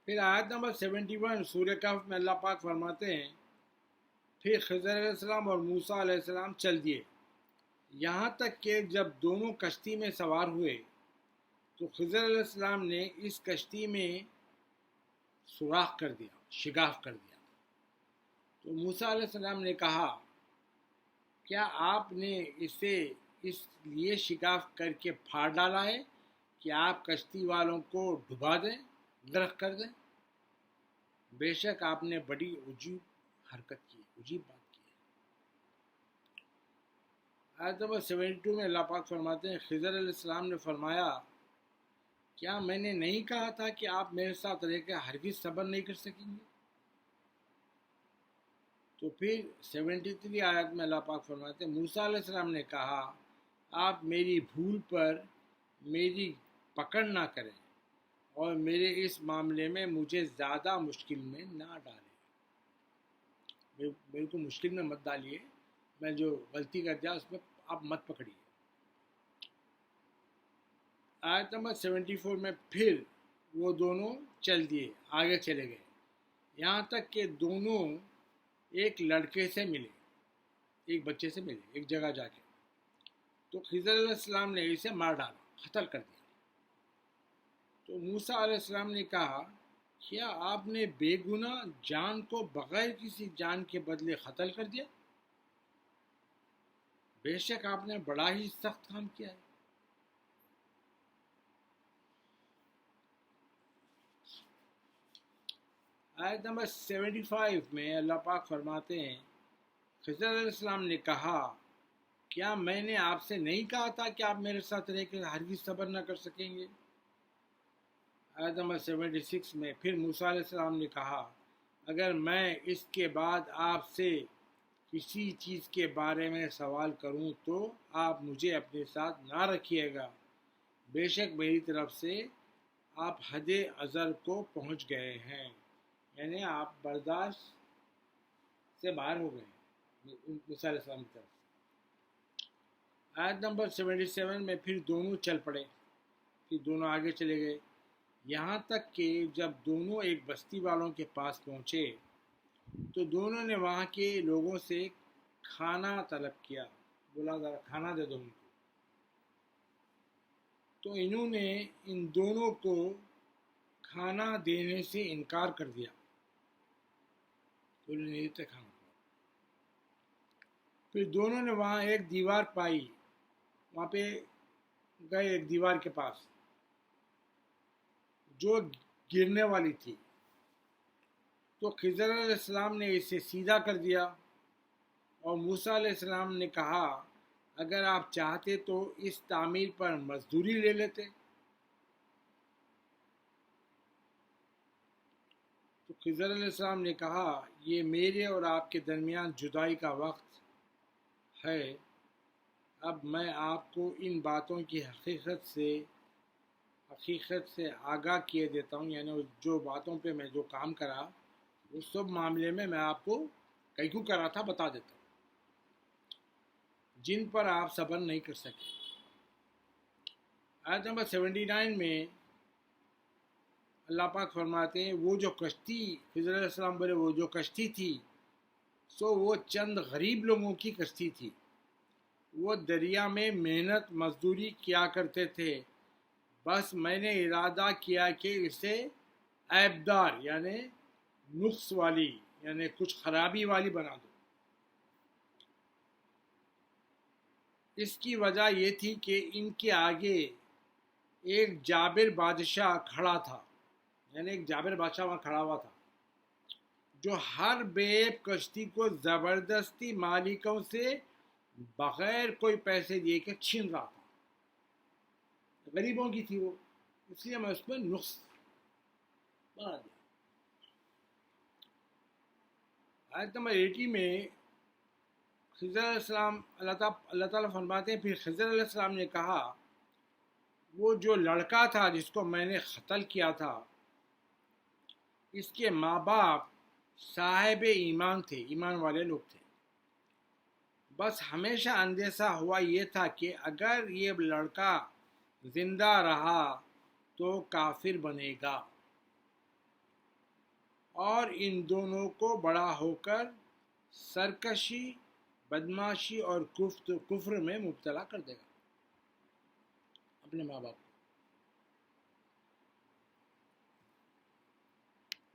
پھر آیت نمبر 71 سورہ کہف میں اللہ پاک فرماتے ہیں پھر خضر علیہ السلام اور موسیٰ علیہ السلام چل دیے یہاں تک کہ جب دونوں کشتی میں سوار ہوئے تو خضر علیہ السلام نے اس کشتی میں سوراخ کر دیا، شگاف کر دیا۔ تو موسیٰ علیہ السلام نے کہا کیا آپ نے اسے اس لیے شگاف کر کے پھاڑ ڈالا ہے کہ آپ کشتی والوں کو ڈبا دیں، غرق کر دیں؟ بے شک آپ نے بڑی عجیب حرکت کی، عجیب بات کی ہے۔ آیت نمبر 72 میں اللہ پاک فرماتے ہیں خضر علیہ السلام نے فرمایا کیا میں نے نہیں کہا تھا کہ آپ میرے ساتھ رہ کے ہرگز صبر نہیں کر سکیں گے؟ تو پھر 73 آیت میں اللہ پاک فرماتے ہیں موسیٰ علیہ السلام نے کہا آپ میری بھول پر میری پکڑ نہ کریں اور میرے اس معاملے میں مجھے زیادہ مشکل میں نہ ڈالیں، میرے کو مشکل میں مت ڈالیے، میں جو غلطی کر دیا اس میں آپ مت پکڑیے۔ آیت نمبر 74 میں پھر وہ دونوں چل دیے، آگے چلے گئے یہاں تک کہ دونوں ایک لڑکے سے ملے، ایک بچے سے ملے ایک جگہ جا کے، تو خضر علیہ السلام نے اسے مار ڈالا، قتل کر دیا۔ تو موسیٰ علیہ السلام نے کہا کیا آپ نے بے گناہ جان کو بغیر کسی جان کے بدلے قتل کر دیا؟ بے شک آپ نے بڑا ہی سخت کام کیا ہے۔ آیت نمبر 75 میں اللہ پاک فرماتے ہیں خضر علیہ السلام نے کہا کیا میں نے آپ سے نہیں کہا تھا کہ آپ میرے ساتھ رہ کر ہرگز صبر نہ کر سکیں گے؟ آیت نمبر 76 میں پھر موسیٰ علیہ السلام نے کہا اگر میں اس کے بعد آپ سے کسی چیز کے بارے میں سوال کروں تو آپ مجھے اپنے ساتھ نہ رکھیے گا، بے شک میری طرف سے آپ حد اظہر کو پہنچ گئے ہیں، یعنی آپ برداشت سے باہر ہو گئے ہیں موسیٰ علیہ السلام کی طرف سے۔ آیت نمبر 77 میں پھر دونوں چل پڑے، پھر دونوں آگے چلے گئے یہاں تک کہ جب دونوں ایک بستی والوں کے پاس پہنچے تو دونوں نے وہاں کے لوگوں سے کھانا طلب کیا، بولا ذرا کھانا دے دو ان کو۔ تو انہوں نے ان دونوں کو کھانا دینے سے انکار کر دیا، بولے نہیں دیتے کھانا۔ پھر دونوں نے وہاں ایک دیوار پائی، وہاں پہ گئے ایک دیوار کے پاس جو گرنے والی تھی، تو خضر علیہ السلام نے اسے سیدھا کر دیا اور موسیٰ علیہ السلام نے کہا اگر آپ چاہتے تو اس تعمیر پر مزدوری لے لیتے۔ تو خضر علیہ السلام نے کہا یہ میرے اور آپ کے درمیان جدائی کا وقت ہے، اب میں آپ کو ان باتوں کی حقیقت سے آگاہ کیے دیتا ہوں، یعنی جو باتوں پہ میں جو کام کرا اس سب معاملے میں آپ کو کیوں کرا تھا بتا دیتا ہوں جن پر آپ صبر نہیں کر سکے۔ آیت نمبر 79 میں اللہ پاک فرماتے ہیں وہ جو کشتی، خضر علیہ السلام بولے وہ جو کشتی تھی سو وہ چند غریب لوگوں کی کشتی تھی، وہ دریا میں محنت مزدوری کیا کرتے تھے، بس میں نے ارادہ کیا کہ اسے عیبدار یعنی نقص والی یعنی کچھ خرابی والی بنا دو۔ اس کی وجہ یہ تھی کہ ان کے آگے ایک جابر بادشاہ کھڑا تھا، یعنی ایک جابر بادشاہ وہاں کھڑا ہوا تھا جو ہر بیب کشتی کو زبردستی مالکوں سے بغیر کوئی پیسے دیے کے چھین رہا تھا، غریبوں کی تھی وہ، اس لیے میں اس میں نقص بنا دیا۔ آیت نمبر 80 میں خضر علیہ السلام اللہ تعالیٰ فرماتے ہیں پھر خضر علیہ السلام نے کہا وہ جو لڑکا تھا جس کو میں نے قتل کیا تھا اس کے ماں باپ صاحب ایمان تھے، ایمان والے لوگ تھے، بس ہمیشہ اندیشہ ہوا یہ تھا کہ اگر یہ لڑکا زندہ رہا تو کافر بنے گا، اور ان دونوں کو بڑا ہو کر سرکشی، بدماشی اور کفر میں مبتلا کر دے گا اپنے ماں باپ کو۔